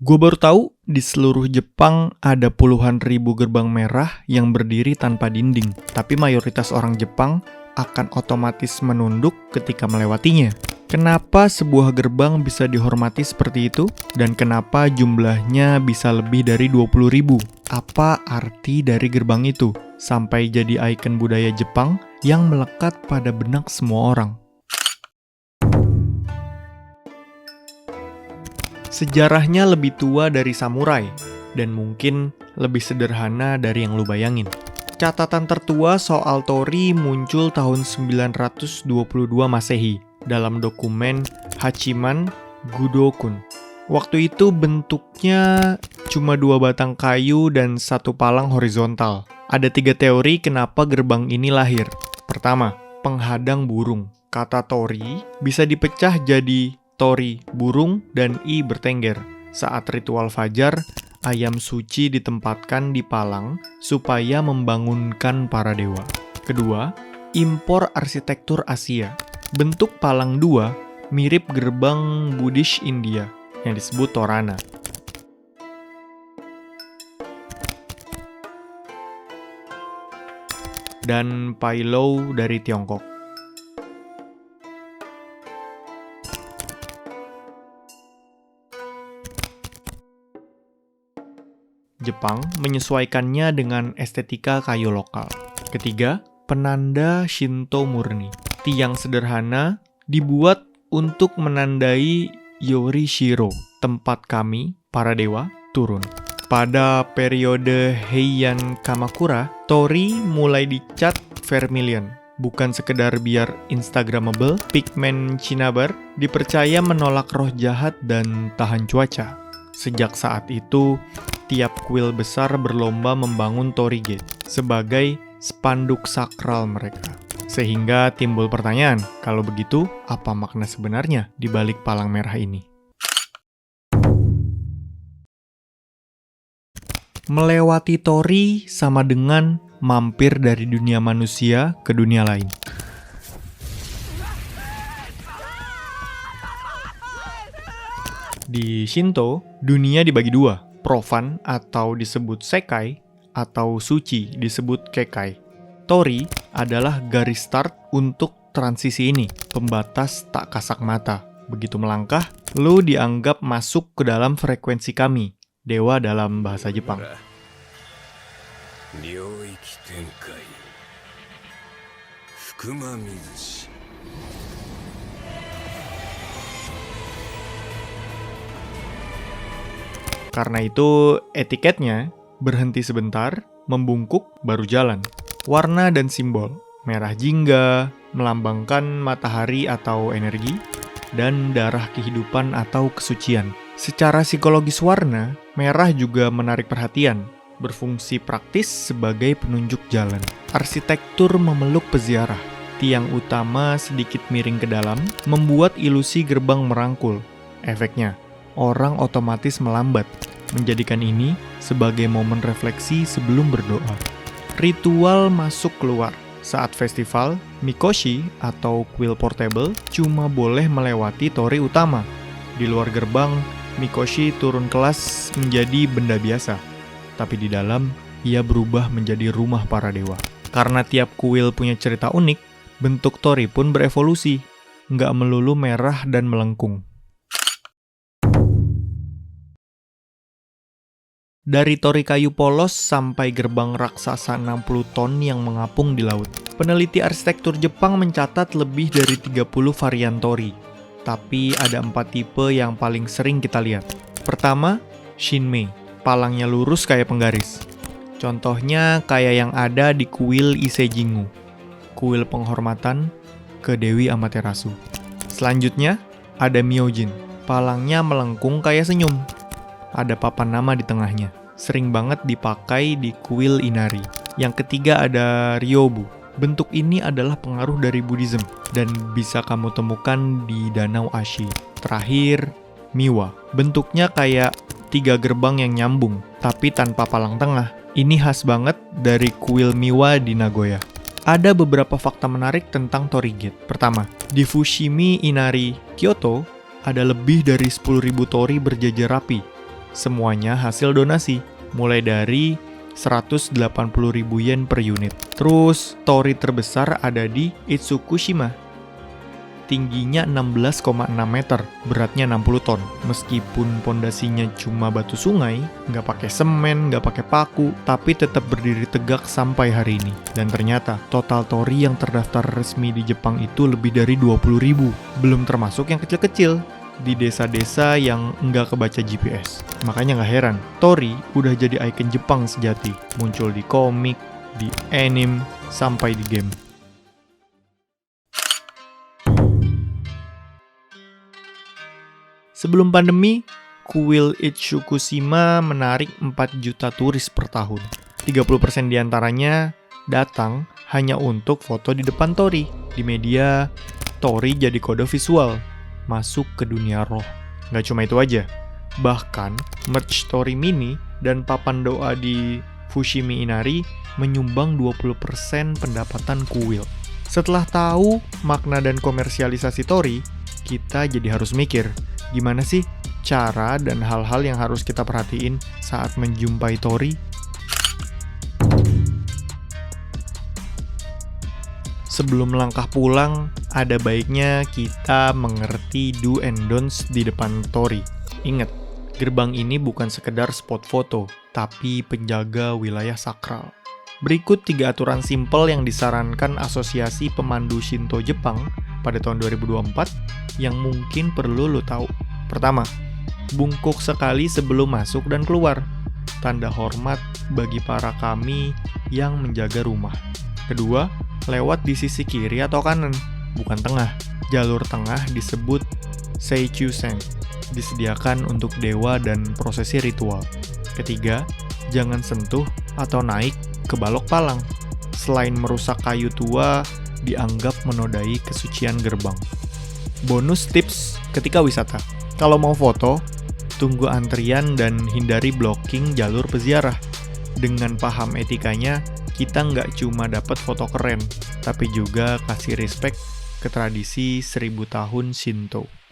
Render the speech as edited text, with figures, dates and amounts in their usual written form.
Gue baru tahu di seluruh Jepang ada puluhan ribu gerbang merah yang berdiri tanpa dinding, tapi mayoritas orang Jepang akan otomatis menunduk ketika melewatinya. Kenapa sebuah gerbang bisa dihormati seperti itu? Dan kenapa jumlahnya bisa lebih dari 20 ribu? Apa arti dari gerbang itu? Sampai jadi ikon budaya Jepang yang melekat pada benak semua orang. Sejarahnya lebih tua dari samurai, dan mungkin lebih sederhana dari yang lu bayangin. Catatan tertua soal torii muncul tahun 922 Masehi dalam dokumen Hachiman Gudokun. Waktu itu bentuknya cuma 2 batang kayu dan 1 palang horizontal. Ada 3 teori kenapa gerbang ini lahir. Pertama, penghadang burung. Kata torii bisa dipecah jadi tori burung dan i bertengger. Saat ritual fajar, ayam suci ditempatkan di palang supaya membangunkan para dewa. Kedua, impor arsitektur Asia. Bentuk palang 2 mirip gerbang Buddhist India yang disebut Torana. Dan Pailou dari Tiongkok. Jepang menyesuaikannya dengan estetika kayu lokal. Ketiga, penanda Shinto murni. Tiang sederhana dibuat untuk menandai Yorishiro, tempat kami, para dewa, turun. Pada periode Heian Kamakura, torii mulai dicat vermilion. Bukan sekedar biar instagramable, pigmen cinnabar dipercaya menolak roh jahat dan tahan cuaca. Sejak saat itu, tiap kuil besar berlomba membangun Torii Gate sebagai spanduk sakral mereka. Sehingga timbul pertanyaan, kalau begitu, apa makna sebenarnya di balik palang merah ini? Melewati torii sama dengan mampir dari dunia manusia ke dunia lain. Di Shinto, dunia dibagi 2, profan atau disebut sekai, atau suci disebut kekai. Torii adalah garis start untuk transisi ini, pembatas tak kasat mata. Begitu melangkah, lu dianggap masuk ke dalam frekuensi kami, dewa dalam bahasa Jepang. Karena itu, etiketnya berhenti sebentar, membungkuk, baru jalan. Warna dan simbol, merah jingga, melambangkan matahari atau energi, dan darah kehidupan atau kesucian. Secara psikologis warna, merah juga menarik perhatian, berfungsi praktis sebagai penunjuk jalan. Arsitektur memeluk peziarah, tiang utama sedikit miring ke dalam, membuat ilusi gerbang merangkul. Efeknya, orang otomatis melambat, menjadikan ini sebagai momen refleksi sebelum berdoa. Ritual masuk keluar. Saat festival, mikoshi atau kuil portable cuma boleh melewati torii utama. Di luar gerbang, mikoshi turun kelas menjadi benda biasa. Tapi di dalam, ia berubah menjadi rumah para dewa. Karena tiap kuil punya cerita unik, bentuk torii pun berevolusi. Nggak melulu merah dan melengkung. Dari torii kayu polos sampai gerbang raksasa 60 ton yang mengapung di laut. Peneliti arsitektur Jepang mencatat lebih dari 30 varian torii. Tapi ada 4 tipe yang paling sering kita lihat. Pertama, Shinmei. Palangnya lurus kayak penggaris. Contohnya kayak yang ada di kuil Isejingu, kuil penghormatan ke Dewi Amaterasu. Selanjutnya, ada Myojin. Palangnya melengkung kayak senyum. Ada papan nama di tengahnya. Sering banget dipakai di kuil Inari. Yang ketiga ada Ryobu. Bentuk ini adalah pengaruh dari Buddhism dan bisa kamu temukan di Danau Ashi. Terakhir, Miwa. Bentuknya kayak 3 gerbang yang nyambung, tapi tanpa palang tengah. Ini khas banget dari kuil Miwa di Nagoya. Ada beberapa fakta menarik tentang Torii Gate. Pertama, di Fushimi Inari, Kyoto, ada lebih dari 10.000 torii berjajar rapi. Semuanya hasil donasi, mulai dari 180.000 yen per unit. Terus, torii terbesar ada di Itsukushima. Tingginya 16,6 meter, beratnya 60 ton. Meskipun pondasinya cuma batu sungai, nggak pakai semen, nggak pakai paku, tapi tetap berdiri tegak sampai hari ini. Dan ternyata, total torii yang terdaftar resmi di Jepang itu lebih dari 20.000. Belum termasuk yang kecil-kecil, di desa-desa yang nggak kebaca GPS. Makanya nggak heran, torii udah jadi ikon Jepang sejati. Muncul di komik, di anime, sampai di game. Sebelum pandemi, kuil Itsukushima menarik 4 juta turis per tahun. 30% diantaranya datang hanya untuk foto di depan torii. Di media, torii jadi kode visual, masuk ke dunia roh. Nggak cuma itu aja, bahkan merch torii mini dan papan doa di Fushimi Inari menyumbang 20% pendapatan kuil. Setelah tahu makna dan komersialisasi torii, kita jadi harus mikir, gimana sih cara dan hal-hal yang harus kita perhatiin saat menjumpai torii? Sebelum melangkah pulang, ada baiknya kita mengerti do and don'ts di depan torii. Ingat, gerbang ini bukan sekedar spot foto, tapi penjaga wilayah sakral. Berikut 3 aturan simpel yang disarankan Asosiasi Pemandu Shinto Jepang pada tahun 2024 yang mungkin perlu lo tahu. Pertama, bungkuk sekali sebelum masuk dan keluar. Tanda hormat bagi para kami yang menjaga rumah. Kedua, lewat di sisi kiri atau kanan, bukan tengah. Jalur tengah disebut Seikyusen, disediakan untuk dewa dan prosesi ritual. Ketiga, jangan sentuh atau naik ke balok palang. Selain merusak kayu tua, dianggap menodai kesucian gerbang. Bonus tips ketika wisata. Kalau mau foto, tunggu antrian dan hindari blocking jalur peziarah. Dengan paham etikanya, kita nggak cuma dapat foto keren, tapi juga kasih respect ke tradisi 1000 tahun Shinto.